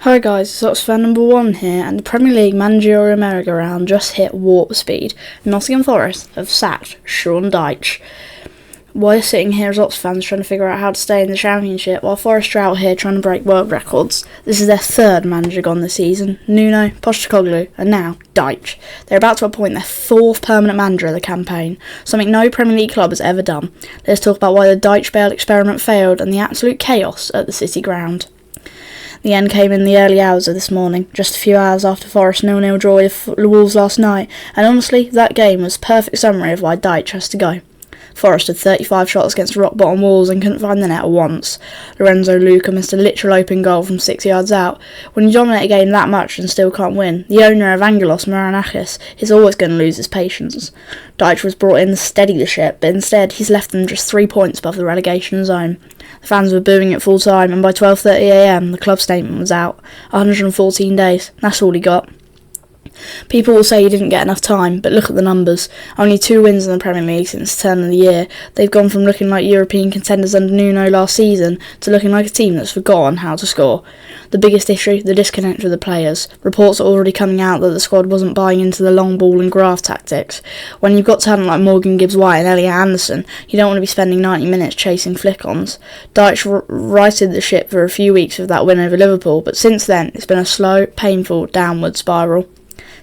Hi guys, it's Ox fan number 1 here, and the Premier League managerial merry-go-round just hit warp speed. Nottingham Forest have sacked Sean Dyche. We're sitting here as Ox fans trying to figure out how to stay in the Championship, while Forest are out here trying to break world records. This is their third manager gone this season: Nuno, Postecoglou, and now Dyche. They're about to appoint their fourth permanent manager of the campaign, something no Premier League club has ever done. Let's talk about why the Dyche bail experiment failed and the absolute chaos at the City ground. The end came in the early hours of this morning, just a few hours after Forest's 0-0 draw with Wolves last night, and honestly, that game was a perfect summary of why Dyche has to go. Forest had 35 shots against rock-bottom Wolves and couldn't find the net once. Lorenzo Luca missed a literal open goal from 6 yards out. When you dominate a game that much and still can't win, the owner of Angelos Marinakis is always going to lose his patience. Dyche was brought in to steady the ship, but instead he's left them just 3 points above the relegation zone. The fans were booing at full time, and by 12:30am the club statement was out. 114 days, that's all he got. People will say he didn't get enough time, but look at the numbers. Only 2 wins in the Premier League since the turn of the year. They've gone from looking like European contenders under Nuno last season to looking like a team that's forgotten how to score. The biggest issue, the disconnect with the players. Reports are already coming out that the squad wasn't buying into the long ball and graft tactics. When you've got talent like Morgan Gibbs-White and Elliot Anderson, you don't want to be spending 90 minutes chasing flick-ons. Dyche righted the ship for a few weeks with that win over Liverpool, but since then it's been a slow, painful downward spiral.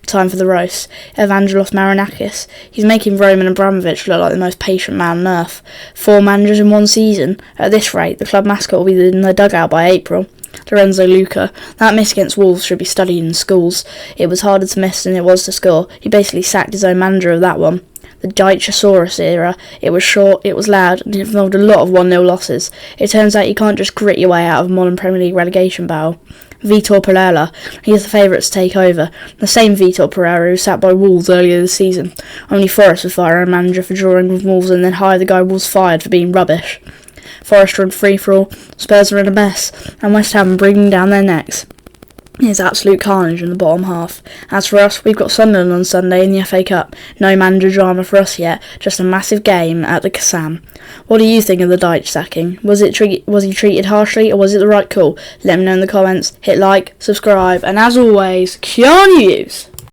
Time for the roast. Evangelos Marinakis. He's making Roman Abramovich look like the most patient man on earth. 4 managers in 1 season. At this rate, the club mascot will be in the dugout by April. Lorenzo Luca. That miss against Wolves should be studied in schools. It was harder to miss than it was to score. He basically sacked his own manager of that one. The Dychesaurus era. It was short, it was loud, and it involved a lot of 1-0 losses. It turns out you can't just grit your way out of a modern Premier League relegation battle. Vitor Pereira, he is the favourite to take over. The same Vitor Pereira who sat by Wolves earlier this season. Only Forest would fire a manager for drawing with Wolves and then hire the guy Wolves fired for being rubbish. Forest are in free-for-all, Spurs are in a mess, and West Ham bringing down their necks. It's absolute carnage in the bottom half. As for us, we've got Sunderland on Sunday in the FA Cup. No manager drama for us yet, just a massive game at the Kassam. What do you think of the Dyche sacking? Was he treated harshly, or was it the right call? Let me know in the comments, hit like, subscribe, and as always, Keanu Hughes!